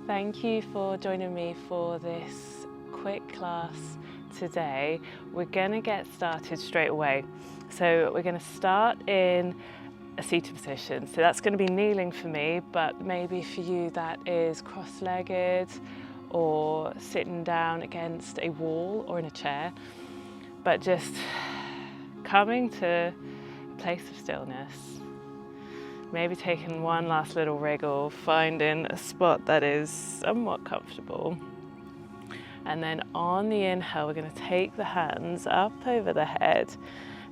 Thank you for joining me for this quick class today. We're going to get started straight away. So we're going to start in a seated position. So that's going to be kneeling for me, but maybe for you that is cross-legged or sitting down against a wall or in a chair. But just coming to a place of stillness. Maybe taking one last little wriggle, finding a spot that is somewhat comfortable. And then on the inhale, we're going to take the hands up over the head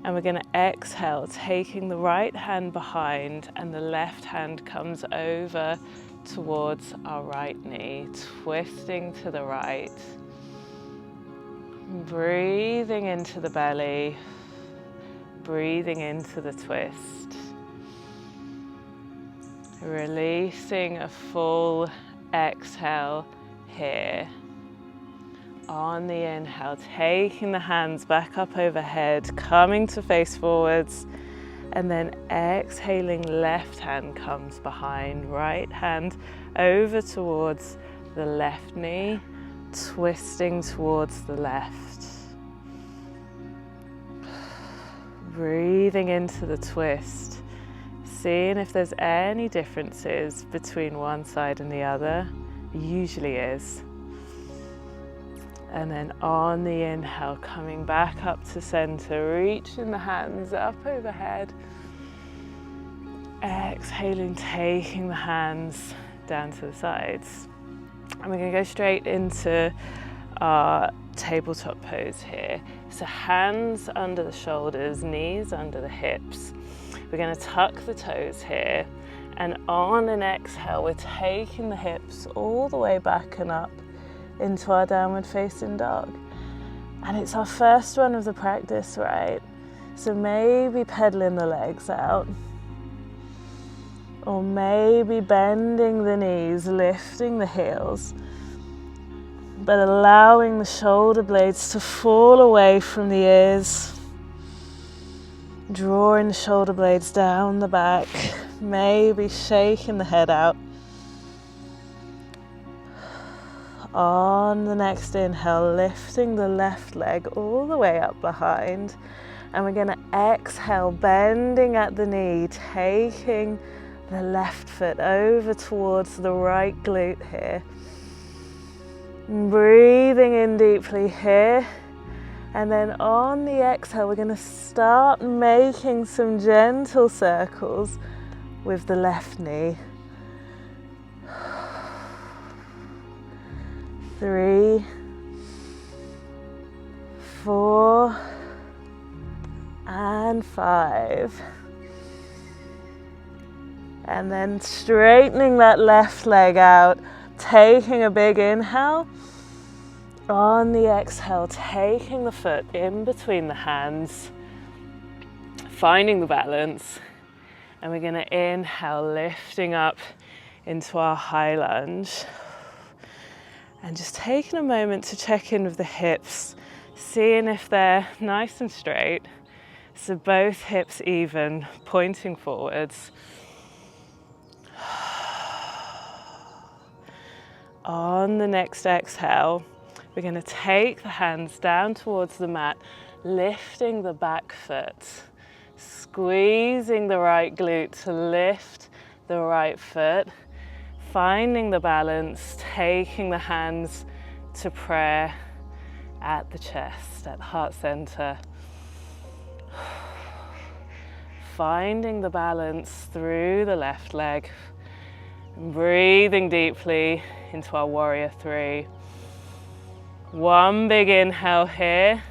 and we're going to exhale, taking the right hand behind and the left hand comes over towards our right knee, twisting to the right. Breathing into the belly, breathing into the twist. Releasing a full exhale here. On the inhale, taking the hands back up overhead, coming to face forwards, and then exhaling, left hand comes behind, right hand over towards the left knee, twisting towards the left. Breathing into the twist. Seeing if there's any differences between one side and the other. Usually is. And then on the inhale, coming back up to center, reaching the hands up overhead. Exhaling, taking the hands down to the sides. And we're going to go straight into our tabletop pose here. So hands under the shoulders, knees under the hips. We're going to tuck the toes here, and on an exhale, we're taking the hips all the way back and up into our downward facing dog. And it's our first one of the practice, right? So maybe pedaling the legs out, or maybe bending the knees, lifting the heels, but allowing the shoulder blades to fall away from the ears. Drawing the shoulder blades down the back, maybe shaking the head out. On the next inhale, lifting the left leg all the way up behind. And we're going to exhale, bending at the knee, taking the left foot over towards the right glute here. Breathing in deeply here. And then on the exhale, we're going to start making some gentle circles with the left knee. 3, 4, and 5. And then straightening that left leg out, taking a big inhale. On the exhale, taking the foot in between the hands, finding the balance, and we're going to inhale, lifting up into our high lunge. And just taking a moment to check in with the hips, seeing if they're nice and straight. So both hips even, pointing forwards. On the next exhale, we're going to take the hands down towards the mat, lifting the back foot, squeezing the right glute to lift the right foot, finding the balance, taking the hands to prayer at the chest, at the heart center. Finding the balance through the left leg, breathing deeply into our warrior 3. One big inhale here,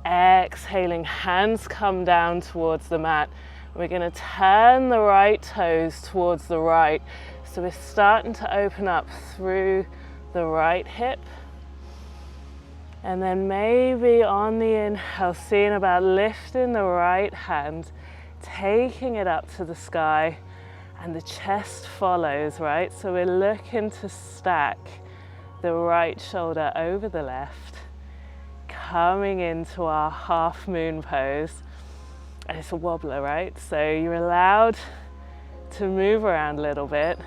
exhaling, hands come down towards the mat. We're going to turn the right toes towards the right. So we're starting to open up through the right hip. And then maybe on the inhale, seeing about lifting the right hand, taking it up to the sky, and the chest follows, right? So we're looking to stack the right shoulder over the left, coming into our half moon pose. And it's a wobbler, right? So you're allowed to move around a little bit,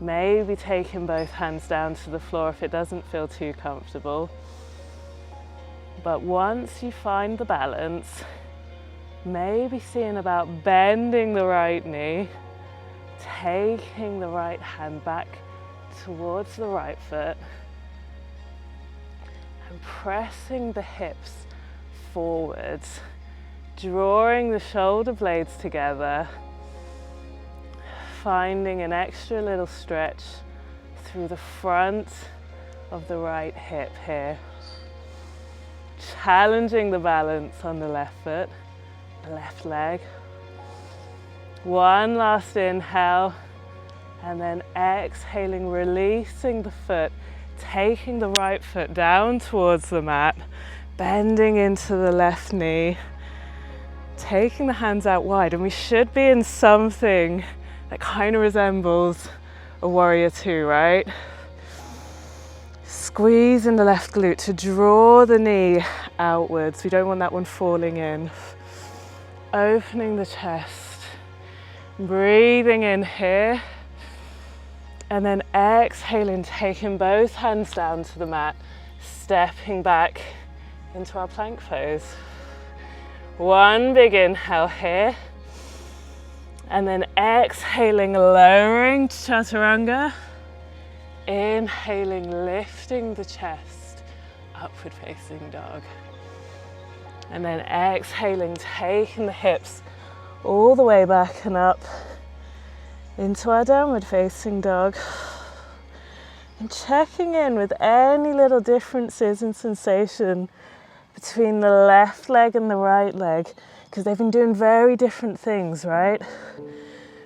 Maybe taking both hands down to the floor if it doesn't feel too comfortable. But once you find the balance, maybe seeing about bending the right knee, taking the right hand back towards the right foot, and pressing the hips forwards, drawing the shoulder blades together, finding an extra little stretch through the front of the right hip here. Challenging the balance on the left foot, the left leg. One last inhale, and then exhaling, releasing the foot, taking the right foot down towards the mat, bending into the left knee, taking the hands out wide, and we should be in something that kind of resembles a warrior two, right? Squeezing the left glute to draw the knee outwards. We don't want that one falling in. Opening the chest, breathing in here, and then exhaling, taking both hands down to the mat, stepping back into our plank pose. One big inhale here, and then exhaling, lowering to chaturanga. Inhaling, lifting the chest, upward facing dog. And then exhaling, taking the hips all the way back and up into our downward facing dog. And checking in with any little differences in sensation between the left leg and the right leg, because they've been doing very different things, right?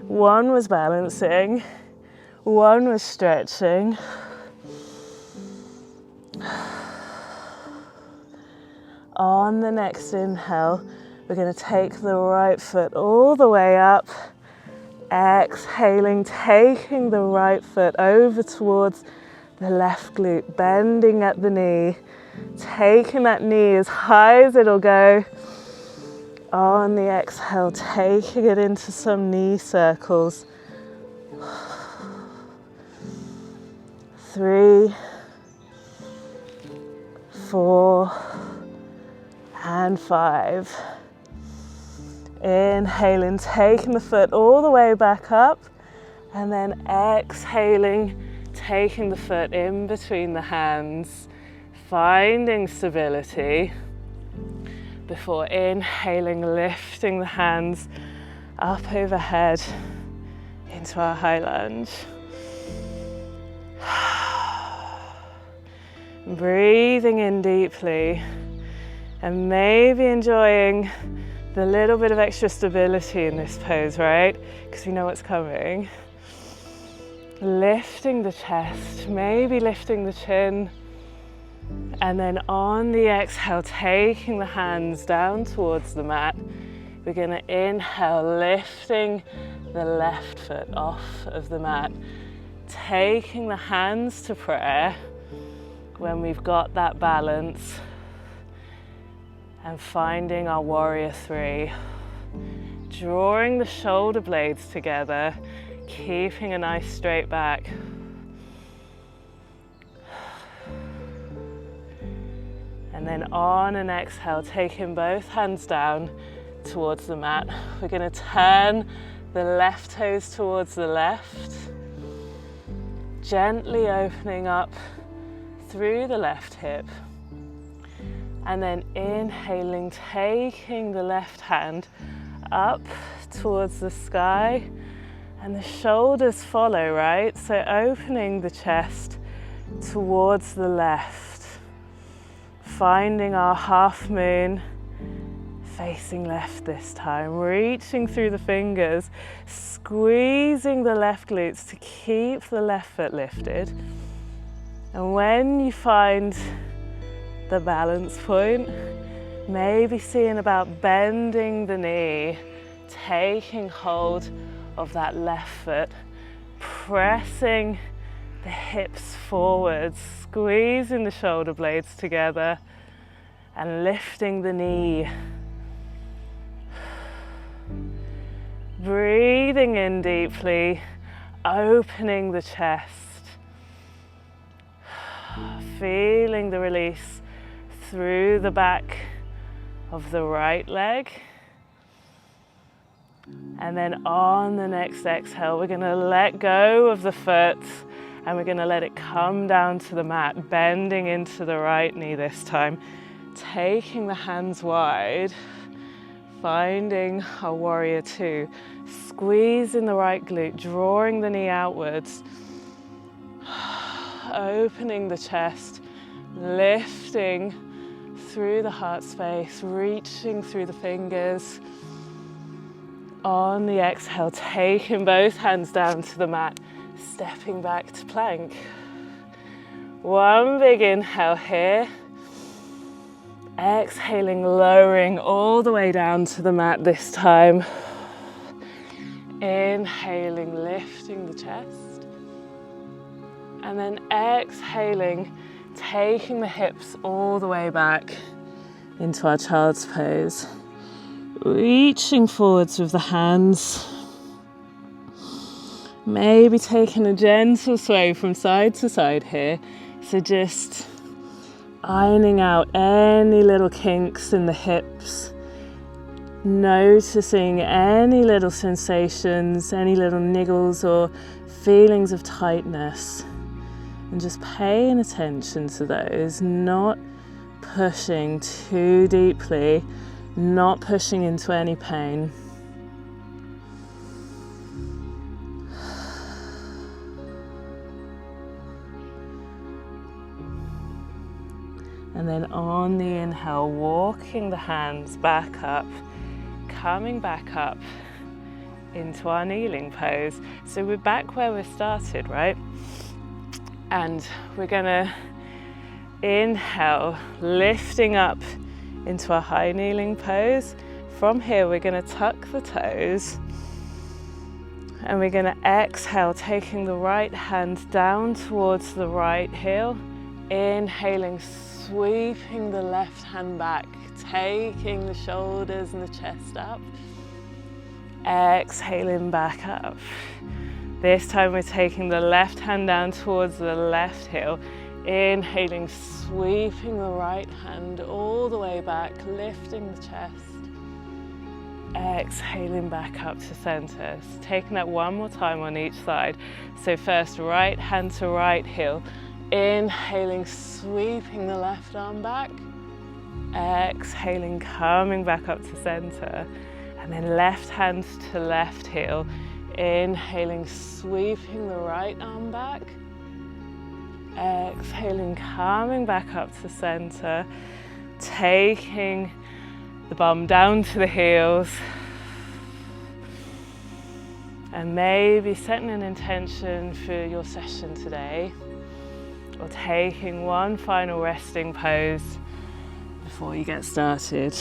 One was balancing, one was stretching. On the next inhale, we're going to take the right foot all the way up. Exhaling, taking the right foot over towards the left glute, bending at the knee, taking that knee as high as it'll go. On the exhale, taking it into some knee circles. 3, 4, and 5. Inhaling, taking the foot all the way back up, and then exhaling, taking the foot in between the hands, finding stability before inhaling, lifting the hands up overhead into our high lunge. Breathing in deeply and maybe enjoying the little bit of extra stability in this pose, right? Because we know what's coming. Lifting the chest, maybe lifting the chin, and then on the exhale, taking the hands down towards the mat. We're going to inhale, lifting the left foot off of the mat, taking the hands to prayer when we've got that balance, and finding our warrior three. Drawing the shoulder blades together, keeping a nice straight back. And then on an exhale, taking both hands down towards the mat. We're going to turn the left toes towards the left, gently opening up through the left hip. And then inhaling, taking the left hand up towards the sky, and the shoulders follow, right? So opening the chest towards the left, finding our half moon, facing left this time, reaching through the fingers, squeezing the left glutes to keep the left foot lifted. And when you find the balance point, maybe seeing about bending the knee, taking hold of that left foot, pressing the hips forwards, squeezing the shoulder blades together, and lifting the knee. Breathing in deeply, opening the chest, feeling the release through the back of the right leg. And then on the next exhale, we're going to let go of the foot and we're going to let it come down to the mat, bending into the right knee this time, taking the hands wide, finding our warrior two, squeezing the right glute, drawing the knee outwards, opening the chest, lifting through the heart space, reaching through the fingers. On the exhale, taking both hands down to the mat, stepping back to plank. One big inhale here. Exhaling, lowering all the way down to the mat this time. Inhaling, lifting the chest. And then exhaling, taking the hips all the way back into our child's pose. Reaching forwards with the hands. Maybe taking a gentle sway from side to side here. So just ironing out any little kinks in the hips. Noticing any little sensations, any little niggles or feelings of tightness. And just paying attention to those, not pushing too deeply, not pushing into any pain. And then on the inhale, walking the hands back up, coming back up into our kneeling pose. So we're back where we started, right? And we're gonna inhale, lifting up into a high kneeling pose. From here, we're going to tuck the toes and we're going to exhale, taking the right hand down towards the right heel. Inhaling, sweeping the left hand back, taking the shoulders and the chest up. Exhaling back up. This time we're taking the left hand down towards the left heel. Inhaling, sweeping the right hand all the way back, lifting the chest. Exhaling back up to center. So taking that one more time on each side. So first right hand to right heel. Inhaling, sweeping the left arm back. Exhaling, coming back up to center. And then left hand to left heel. Inhaling, sweeping the right arm back. Exhaling, coming back up to center, taking the bum down to the heels, and maybe setting an intention for your session today, or taking one final resting pose before you get started.